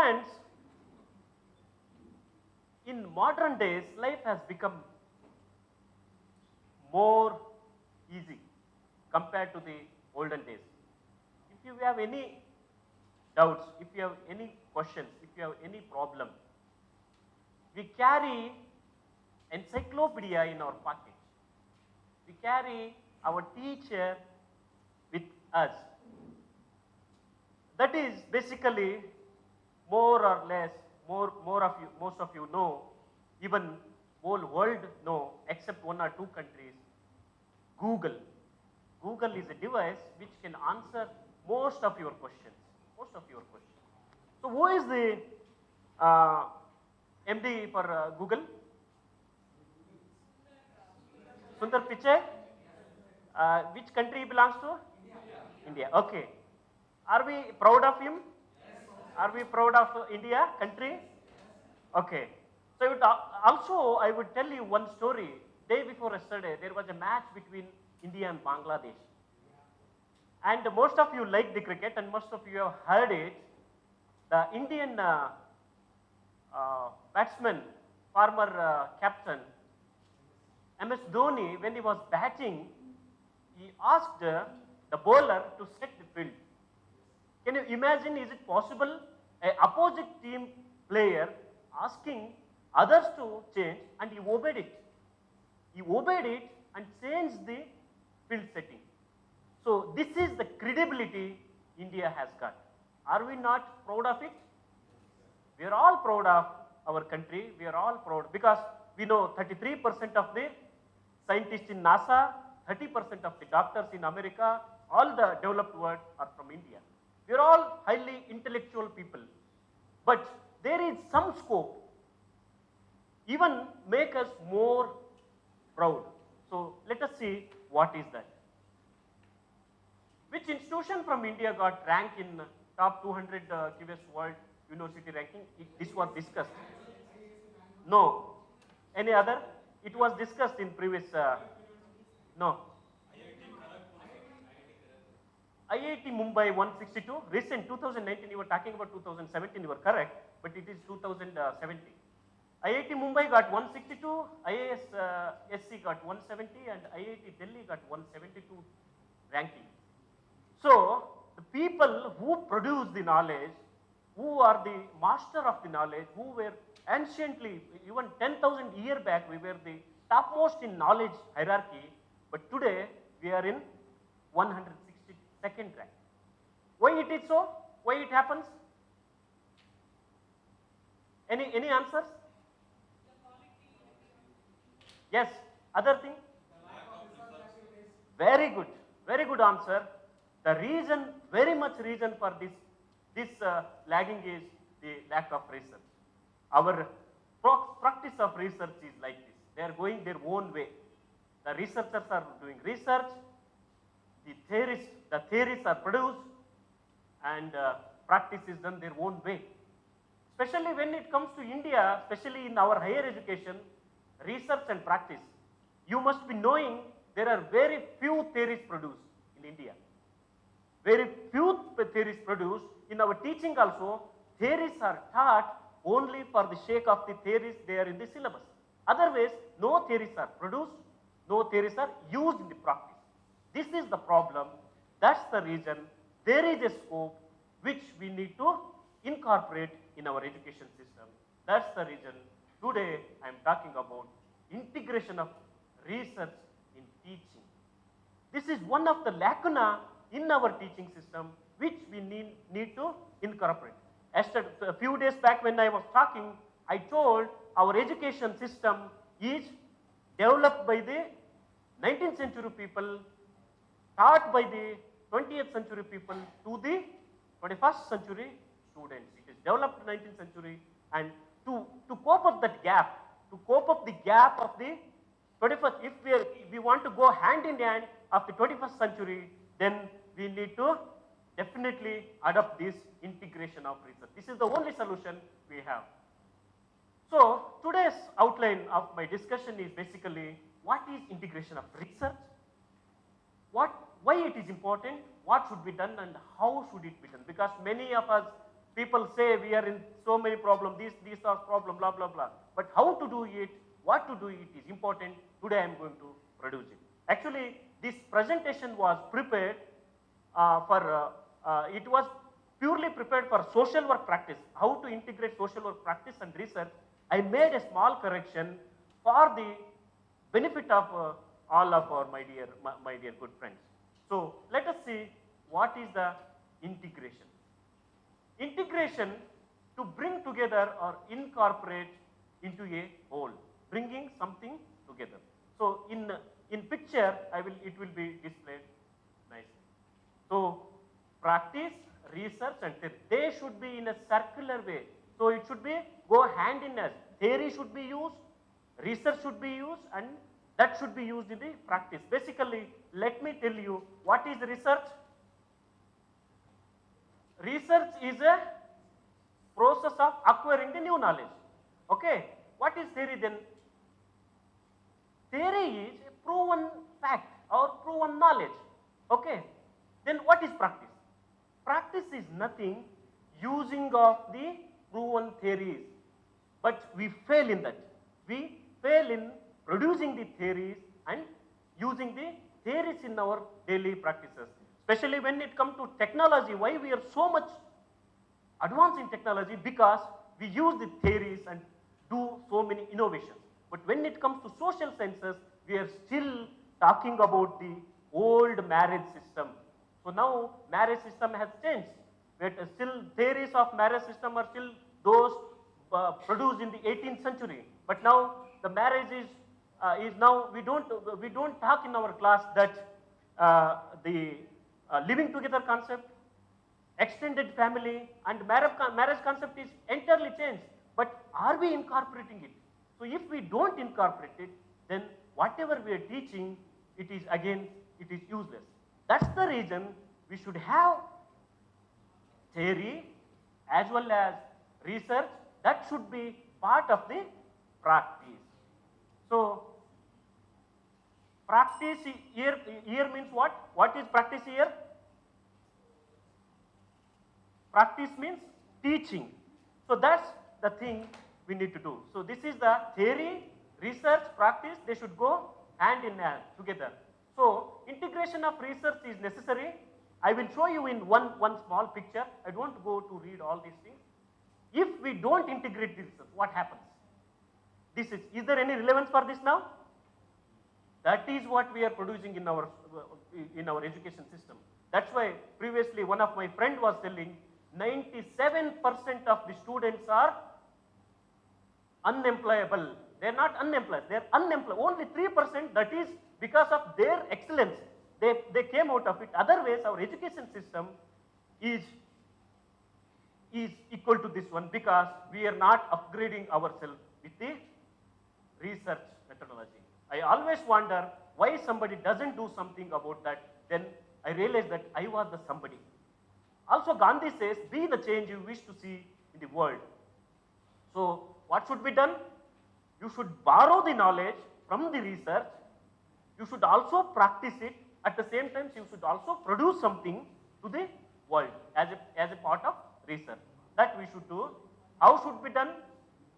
Friends, in modern days, life has become more easy compared to the olden days. If you have any doubts, if you have any questions, if you have any problem, we carry encyclopedia in our pocket. We carry our teacher with us. That is basically more or less, most of you know, even whole world know, except one or two countries, Google. Google is a device which can answer most of your questions. Most of your questions. So who is the uh, MD for Google? Sundar Pichai. Which country he belongs to? India. Okay. Are we proud of him? Are we proud of India country? Okay. So also I would tell you one story. Day before yesterday, there was a match between India and Bangladesh. And most of you like the cricket and most of you have heard it. The Indian batsman, former captain, MS Dhoni, when he was batting, he asked the bowler to set the field. Can you imagine, is it possible? A opposite team player asking others to change and he obeyed it. He obeyed it and changed the field setting. So this is the credibility India has got. Are we not proud of it? We are all proud of our country. We are all proud because we know 33% of the scientists in NASA, 30% of the doctors in America, all the developed world are from India. We are all highly intellectual people. But there is some scope, even make us more proud. So let us see what is that. Which institution from India got ranked in top 200 QS World University ranking? This was discussed. No. Any other? It was discussed in previous. No. IIT Mumbai 162. Recent 2019. You were talking about 2017. You were correct, but it is 2017. IIT Mumbai got 162. IIS SC got 170, and IIT Delhi got 172 ranking. So the people who produce the knowledge, who are the master of the knowledge, who were anciently, even 10,000 years back, we were the topmost in knowledge hierarchy, but today we are in 162nd rank. Why it is so? Why it happens? Any answers? Yes. Other thing? Very good. Very good answer. The reason, very much reason for this lagging is the lack of research. Our practice of research is like this. They are going their own way. The researchers are doing research. The theories are produced, and practice is done their own way. Especially when it comes to India, especially in our higher education, research and practice. You must be knowing there are very few theories produced in India. Very few theories produced. In our teaching also, theories are taught only for the sake of the theories they are in the syllabus. Otherwise, no theories are produced, no theories are used in the practice. This is the problem. That's the reason there is a scope which we need to incorporate in our education system. That's the reason today I am talking about integration of research in teaching. This is one of the lacuna in our teaching system which we need to incorporate. A few days back when I was talking, I told our education system is developed by the 19th century people, taught by the 20th century people to the 21st century students. It is developed 19th century, and to cope up that gap, to cope up the gap of the 21st, if we want to go hand in hand of the 21st century, then we need to definitely adopt this integration of research. This is the only solution we have. So today's outline of my discussion is basically what is integration of research, why it is important, what should be done, and how should it be done. Because many of us People say we are in so many problems, these are problems, blah, blah, blah. But how to do it, what to do it is important. Today I am going to produce it. Actually, this presentation was prepared it was purely prepared for social work practice, how to integrate social work practice and research. I made a small correction for the benefit of all of our my dear good friends. So let us see what is the integration. Integration to bring together or incorporate into a whole, bringing something together. So in picture, it will be displayed nicely. So practice, research and theory, they should be in a circular way. So it should be go hand in hand. Theory should be used, research should be used, and that should be used in the practice. Basically, let me tell you what is research. Research is a process of acquiring the new knowledge. Okay, what is theory then? Theory is a proven fact or proven knowledge. Okay, then what is practice? Practice is nothing using of the proven theories, but we fail in that. We fail in producing the theories and using the theories in our daily practices. Especially when it comes to technology, why we are so much advanced in technology? Because we use the theories and do so many innovations. But when it comes to social sciences, we are still talking about the old marriage system. So now marriage system has changed, but still theories of marriage system are still those produced in the 18th century. But now the marriage is now we don't talk in our class that the living together concept, extended family, and marriage concept is entirely changed. But are we incorporating it? So if we don't incorporate it, then whatever we are teaching, it is useless. That's the reason we should have theory as well as research. That should be part of the practice. So practice here means what? What is practice here? Practice means teaching. So that's the thing we need to do. So this is the theory, research, practice, they should go hand in hand together. So integration of research is necessary. I will show you in one small picture. I don't go to read all these things. If we don't integrate this, what happens? Is there any relevance for this now? That is what we are producing in our education system. That's why previously one of my friend was telling 97% of the students are unemployable. They're not unemployed, they're unemployed. Only 3%, that is because of their excellence. They came out of it. Otherwise, our education system is equal to this one because we are not upgrading ourselves with the research methodology. I always wonder why somebody doesn't do something about that. Then I realized that I was the somebody. Also, Gandhi says, be the change you wish to see in the world. So, what should be done? You should borrow the knowledge from the research. You should also practice it. At the same time, you should also produce something to the world as a part of research. That we should do. How should be done?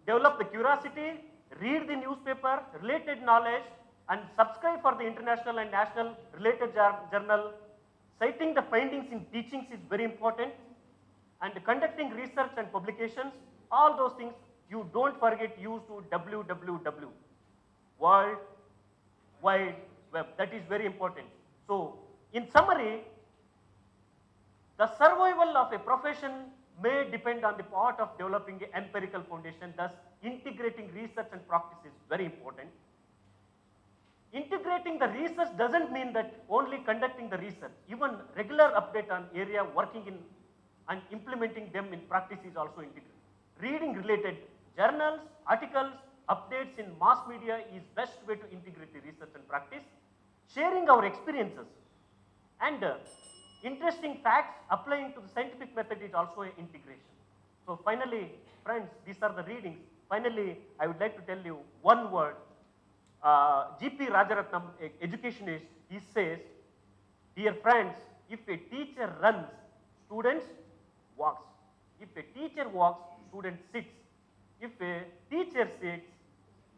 Develop the curiosity, read the newspaper, related knowledge, and subscribe for the international and national related journal. Citing the findings in teachings is very important. And conducting research and publications, all those things, you don't forget use to www, World Wide Web. That is very important. So, in summary, the survival of a profession may depend on the part of developing an empirical foundation. Thus, integrating research and practice is very important. Integrating the research doesn't mean that only conducting the research. Even regular update on area working in and implementing them in practice is also integrated. Reading related journals, articles, updates in mass media is best way to integrate the research and practice. Sharing our experiences and interesting facts applying to the scientific method is also an integration. So finally, friends, these are the readings. Finally, I would like to tell you one word. G.P. Rajaratnam, an educationist, he says, dear friends, if a teacher runs, students walks. If a teacher walks, student sits. If a teacher sits,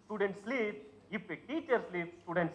student sleeps. If a teacher sleeps, students